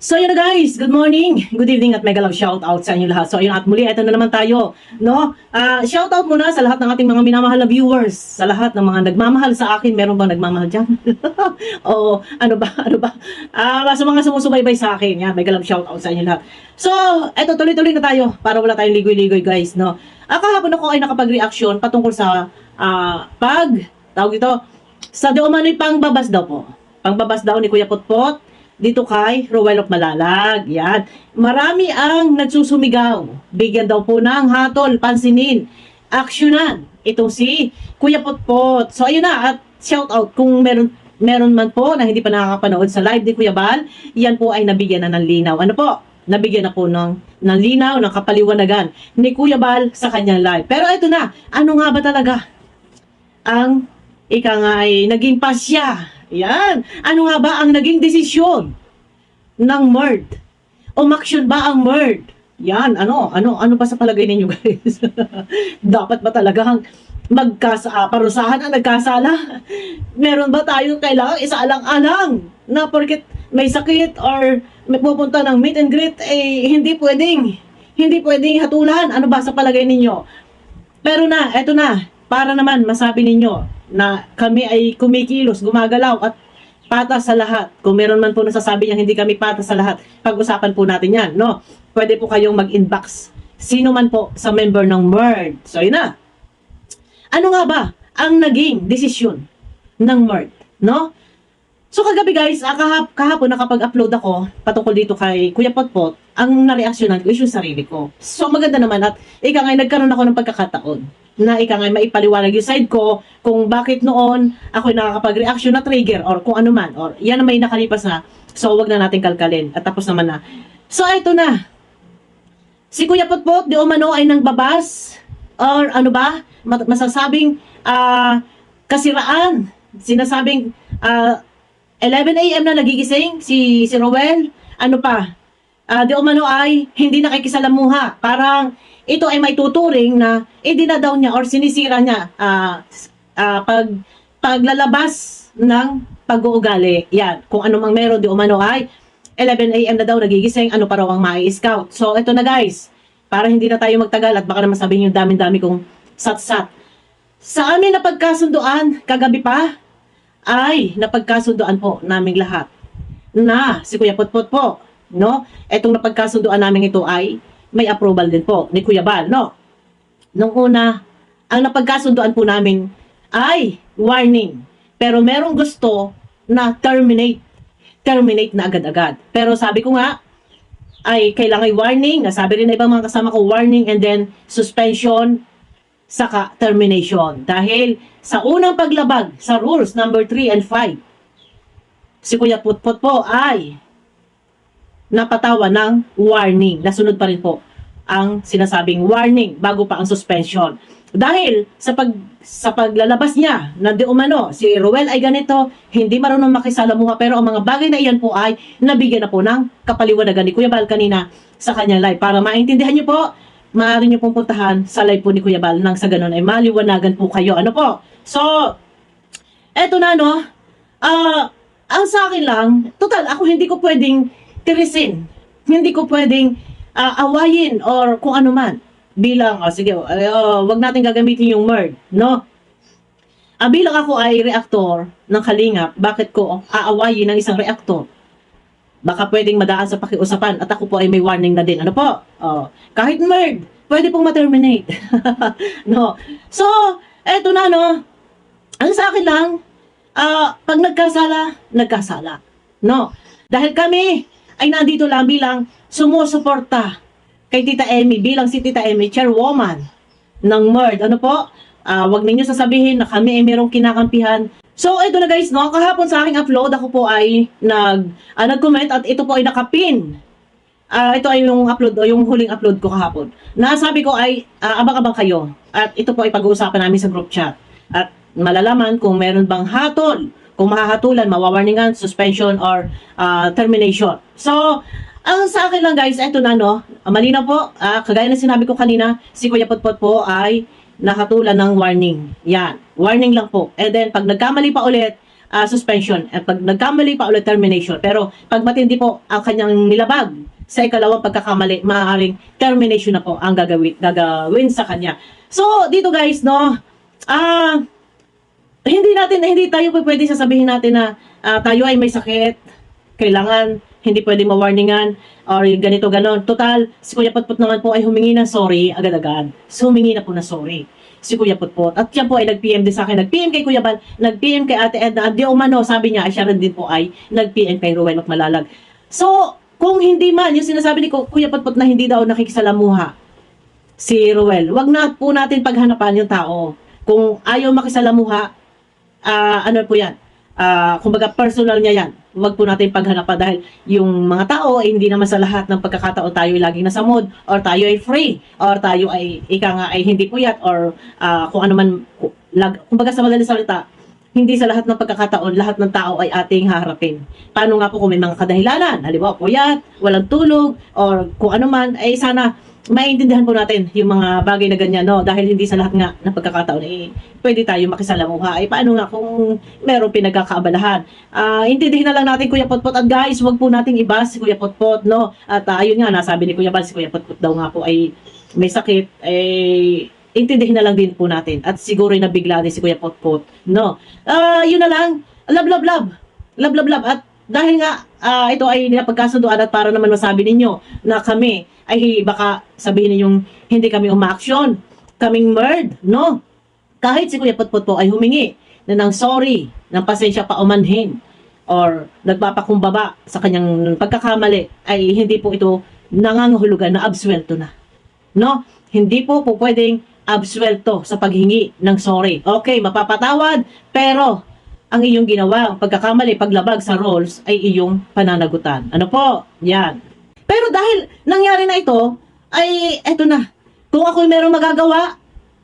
So yun na guys, good morning, good evening at mega love shout out sa inyo lahat. So ayun at muli, ito na naman tayo, no? Shout out muna sa lahat ng ating mga minamahal na viewers, sa lahat ng mga nagmamahal sa akin. Meron bang nagmamahal dyan? O ano ba? Sa mga sumusubaybay sa akin, yan, mega love shout out sa inyo lahat. So, eto tuloy-tuloy na tayo para wala tayong ligoy-ligoy guys, no? Kahapon ako ay nakapag-reaction patungkol sa tawag ito, sa di umano'y pangbabas daw po. Pangbabas daw ni Kuya Potpot dito kay Rowell of Malalag. Yan. Marami ang nagsusumigaw. Bigyan daw po ng hatol, pansinin, aksyonan. Itong si Kuya Potpot. So ayun na, at shout out kung meron man po na hindi pa nakakapanood sa live ni Kuya Bal, yan po ay nabigyan na ng linaw. Ano po? Nabigyan na po ng linaw, ng kapaliwanagan ni Kuya Bal sa kanyang live. Pero ito na, ano nga ba talaga ang ika nga ay naging pasya? Yan. Ano nga ba ang naging desisyon ng MERD? Umaksyon ba ang MERD? Yan. Ano ba sa palagay ninyo guys? Dapat ba talagang parusahan ang nagkasala? Meron ba tayong kailangan isaalang-alang na porket may sakit or may pupunta ng meet and greet, hindi pwedeng hatulan? Ano ba sa palagay ninyo? Pero eto na, para naman masabi ninyo na kami ay kumikilos, gumagalaw at patas sa lahat. Kung meron man po nasasabi niyang hindi kami patas sa lahat, pag-usapan po natin yan, no? Pwede po kayong mag-inbox. Sino man po sa member ng MERD. So, yun na. Ano nga ba ang naging desisyon ng MERD, no? So, kagabi guys, kahapon nakapag-upload ako patungkol dito kay Kuya Potpot, ang nareaksyonan ko is yung sarili ko. So, maganda naman at nagkaroon ako ng pagkakataon na maipaliwanag yung side ko kung bakit noon ako nakakapag-reaction na trigger or kung ano man, or yan na may nakalipas na, so wag na natin kalkalin at tapos naman na. So eto na, si Kuya Potpot di umano ay nang babas or ano ba, masasabing kasiraan, sinasabing 11 AM na nagigising si Rowell, ano pa, di umano ay hindi nakikisalamuha, parang ito ay may tuturing na dinadaw niya or sinisira niya paglalabas ng pag-uugali. Yan. Kung ano mang meron, di umano ay 11 AM na daw nagigising, ano pa raw ang mai-scout. So, ito na guys. Para hindi na tayo magtagal at baka naman sabihin yung dami-dami kong sat-sat. Sa amin na pagkasunduan, kagabi pa, ay napagkasunduan po naming lahat na si Kuya Potpot po, no? Etong napagkasunduan namin ito ay may approval din po ni Kuya Bal, no? Nung una, ang napagkasunduan po namin ay warning. Pero merong gusto na terminate na agad-agad. Pero sabi ko nga, ay kailangan warning. Sabi rin na ibang mga kasama ko, warning and then suspension, saka termination. Dahil sa unang paglabag sa rules number 3 and 5, si Kuya Potpot po ay napatawa ng warning. Nasunod pa rin po ang sinasabing warning bago pa ang suspension. Dahil sa paglalabas niya na di umano, si Rowell ay ganito, hindi marunong makisalamuha, pero ang mga bagay na iyan po ay nabigyan na po ng kapaliwanagan ni Kuya Bal kanina sa kanyang live. Para maintindihan niyo po, maaari niyo pong puntahan sa live po ni Kuya Bal nang sa ganun ay maliwanagan po kayo. Ano po? So, eto na no, ang sa akin lang, total, ako hindi ko pwedeng tirisin. Hindi ko pwedeng awayin or kung ano man. Bilang, sige, wag natin gagamitin yung MERD, no? Bilang ako ay reactor ng Kalingap, bakit ko aawayin ng isang reactor? Baka pwedeng madaan sa pakiusapan at ako po ay may warning na din. Ano po? Kahit MERD, pwede pong ma-terminate. No? So, eto na, no? Ang sa akin lang, pag nagkasala. No? Dahil kami ay nandito lang bilang sumusuporta kay Tita Emmy, bilang si Tita Emmy, chairwoman ng MERD. Ano po? Wag ninyo sasabihin na kami ay merong kinakampihan. So, ito na guys, no? Kahapon sa aking upload, ako po ay nag-comment at ito po ay nakapin. Ito ay yung upload, yung huling upload ko kahapon. Nasabi ko ay abang-abang kayo. At ito po ay pag-uusapan namin sa group chat. At malalaman kung meron bang hatol, kung mahahatulan, mawawarningan, suspension, or termination. So, ang sa akin lang guys, eto na no, malinaw po, kagaya na sinabi ko kanina, si Kuya Potpot po ay nakatulan ng warning. Yan, warning lang po. And then, pag nagkamali pa ulit, suspension. At pag nagkamali pa ulit, termination. Pero pag matindi po ang kanyang nilabag sa ikalawang pagkakamali, maaaring termination na po ang gagawin sa kanya. So, dito guys, no, hindi tayo po pwede sasabihin natin na tayo ay may sakit, kailangan hindi pwede ma-warningan or ganito ganon. Total, si Kuya Putput naman po ay humingi ng sorry agad-agad. So, humingi na po na sorry si Kuya Putput. At siya po ay nag-PM din sa akin. Nag-PM kay Kuya Bal, nag-PM kay Ate Edna. Di umano, sabi niya, ay siya rin din po ay nag-PM kay Ruel at Malalag. So, kung hindi man, yung sinasabi ni Kuya Putput na hindi daw nakikisalamuha si Ruel, wag na po natin paghanapan yung tao. Kung ayaw makisalamuha, ano po yan, kumbaga personal niya yan. Huwag po natin paghanapan dahil yung mga tao ay hindi naman sa lahat ng pagkakataon tayo ay laging nasa mood or tayo ay free or tayo ay ay hindi puyat or kung ano man, kumbaga sa madaling salita, hindi sa lahat ng pagkakataon, lahat ng tao ay ating haharapin. Paano nga po kung may mga kadahilanan? Halimbawa, puyat, walang tulog, or kung ano man, ay sana maintindihan po natin yung mga bagay na ganyan, no? Dahil hindi sa lahat nga ng pagkakataon pwede tayo makisalamuha. Ay paano nga kung merong pinagkakaabalahan? Intindihin na lang natin Kuya Potpot, at guys, wag po nating ibas si Kuya Potpot, no? At ayun nga, nasabi ni Kuya Bal, si Kuya Potpot daw nga po ay may sakit, intindihin na lang din po natin. At siguro ay nabigla din si Kuya Potpot, no? Yun na lang, love, love, love. Love, love, love. At dahil nga ito ay napagkasunduan at para naman masabi ninyo na kami ay baka sabihin ninyong hindi kami umaaksyon, kaming murd, no? Kahit si Kuya Potpot po ay humingi na ng sorry, ng pasensya pa umanhin, or nagpapakumbaba sa kanyang pagkakamali, ay hindi po ito nangangahulugan na absuelto na. No? Hindi po pwedeng absuelto sa paghingi ng sorry. Okay, mapapatawad, pero ang iyong ginawa, ang pagkakamali, paglabag sa roles, ay iyong pananagutan. Ano po? Yan. Pero dahil nangyari na ito, ay eto na. Kung ako'y merong magagawa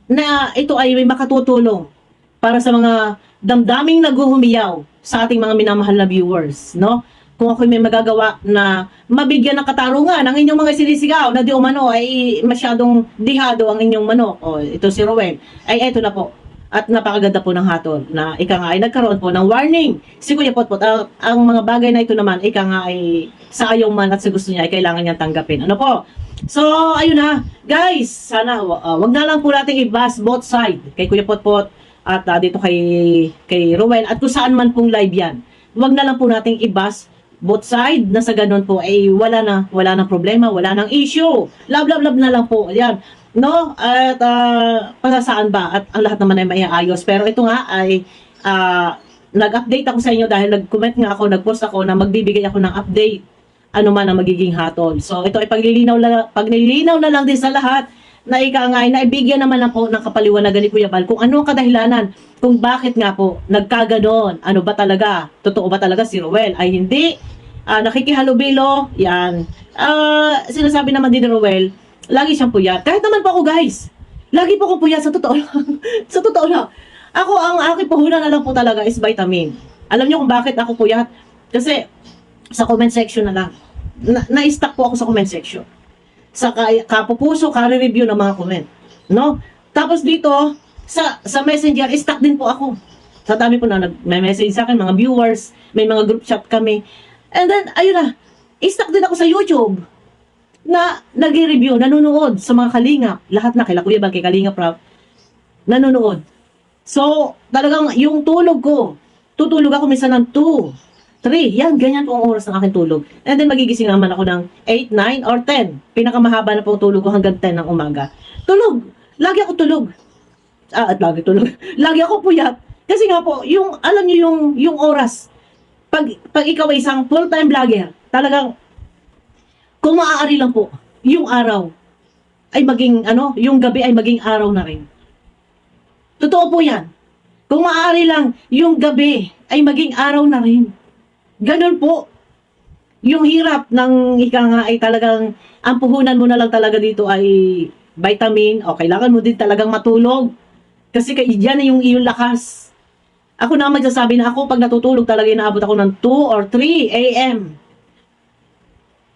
na ito ay may makatutulong para sa mga damdaming naghuhumiyaw sa ating mga minamahal na viewers, no? Kung ako'y may magagawa na mabigyan ng katarungan ang inyong mga sinisigaw na di umano ay masyadong dihado ang inyong manok, o ito si Rowen, ay eto na po. At napakaganda po ng hatol na ika nga ay nagkaroon po ng warning si Kuya Potpot. Ang mga bagay na ito naman, ika nga ay sa ayaw man at sa gusto niya ay kailangan niyang tanggapin. Ano po? So, ayun na. Guys, sana wag na lang po natin i-bash both side kay Kuya Potpot at dito kay Ruel at kung saan man pong live yan. Wag na lang po nating i-bash both side na sa ganun po ay wala na problema, wala nang issue. Love, love, love na lang po. Yan. No? At para saan ba? At ang lahat naman ay maiayos. Pero ito nga ay nag-update ako sa inyo dahil nag-comment nga ako, nag-post ako na magbibigay ako ng update ano man ang magiging hatol. So ito ay paglilinaw na lang din sa lahat na ika nga ay naibigyan naman na po ng kapaliwanagan ni Kuya Bal kung ano ang kadahilanan, kung bakit nga po nagkaganon. Ano ba talaga? Totoo ba talaga si Ruel ay hindi nakikihalubilo? Yan. Sinasabi naman din ni Ruel, lagi siyang puyat. Kahit naman po ako, guys. Lagi po ako puyat, sa totoo lang. Sa totoo lang. Ako, ang aking puhunan na lang po talaga is vitamin. Alam niyo kung bakit ako puyat? Kasi, sa comment section na lang. Na-stuck po ako sa comment section. Sa kapupuso, kare-review ng mga comment. No? Tapos dito, sa messenger, stuck din po ako. Sa dami po na nag-message sa akin, mga viewers, may mga group chat kami. And then, ayun na, stuck din ako sa YouTube. Na nag-review, nanonood sa mga kalingap. Lahat na, kay Kuya Bal, kay Kalingap Rap, nanonood. So, talagang yung tulog ko, tutulog ako minsan ng 2, 3, yan, ganyan po ang oras ng aking tulog. And then magigising naman ako ng 8, 9, or 10. Pinakamahaba na po tulog ko hanggang 10 ng umaga. Tulog! Lagi ako tulog. At lagi tulog. Lagi ako puyat. Kasi nga po, alam niyo yung oras. Pag ikaw ay isang full-time vlogger, talagang kung maaari lang po, yung araw ay maging, yung gabi ay maging araw na rin. Totoo po yan. Kung maaari lang, yung gabi ay maging araw na rin. Ganun po. Yung hirap ng ika nga ay talagang, ang puhunan mo na lang talaga dito ay vitamin, o kailangan mo din talagang matulog. Kasi yan na yung iyong lakas. Ako na magsasabi na ako, pag natutulog talaga inaabot ako ng 2 or 3 a.m.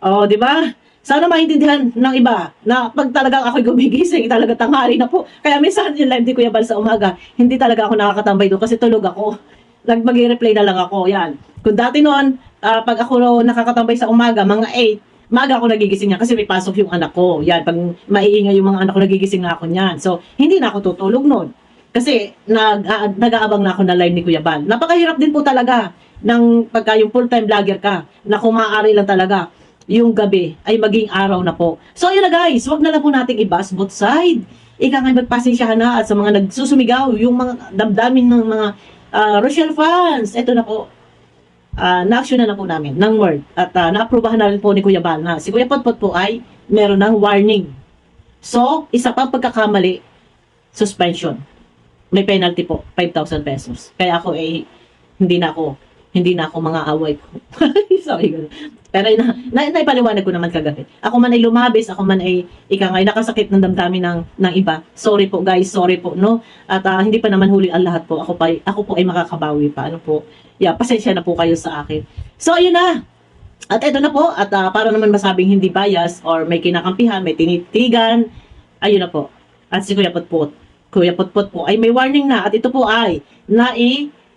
Oh, di ba? Sana maintindihan ng iba na pag talagang ako'y gumigising, talaga tanghali na po. Kaya minsan yung live di Kuya Bal sa umaga, hindi talaga ako nakakatambay doon kasi tulog ako. mag-reply na lang ako. Yan. Kung dati noon, pag ako nakakatambay sa umaga, mga 8, maga ako nagigising niya kasi may pasok yung anak ko. Yan, pag maiingay yung mga anak ko, nagigising na ako niyan. So, hindi na ako tutulog noon. Kasi nag-aabang na ako na live ni Kuya Bal. Napakahirap din po talaga ng pagka yung full-time vlogger ka na kung maaari lang talaga yung gabi ay maging araw na po. So, yun na guys, wag na lang po nating i-bash both side. Ika nga magpasensyahan na at sa mga nagsusumigaw, yung mga damdamin ng mga Rochelle fans. Ito na po, na-action na po namin ng word at na-aprobahan na rin po ni Kuya Bal na si Kuya Potpot po ay meron ng warning. So, isa pang pagkakamali, suspension. May penalty po, 5,000 pesos. Kaya ako hindi na ako mga away ko. Sorry. Pero naipaliwanag ko naman kagabi. Ako man ay lumabis, ako man ay nakasakit ng damdamin ng iba. Sorry po guys, sorry po, no? At hindi pa naman huli ang lahat po. Ako po ay makakabawi pa. Ano po? Yeah, pasensya na po kayo sa akin. So, ayun na. At eto na po. At para naman masabing hindi bias or may kinakampihan, may tinitigan, ayun na po. At si Kuya Potpot po ay may warning na. At ito po ay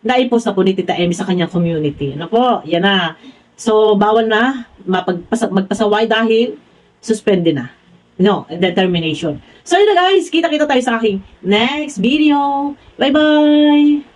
naipost na po ni Tita Emmy sa kanyang community. Ano po? Yan na. So, bawal na magpasaway dahil suspended na. No, determination. So, yun na guys. Kita-kita tayo sa aking next video. Bye-bye!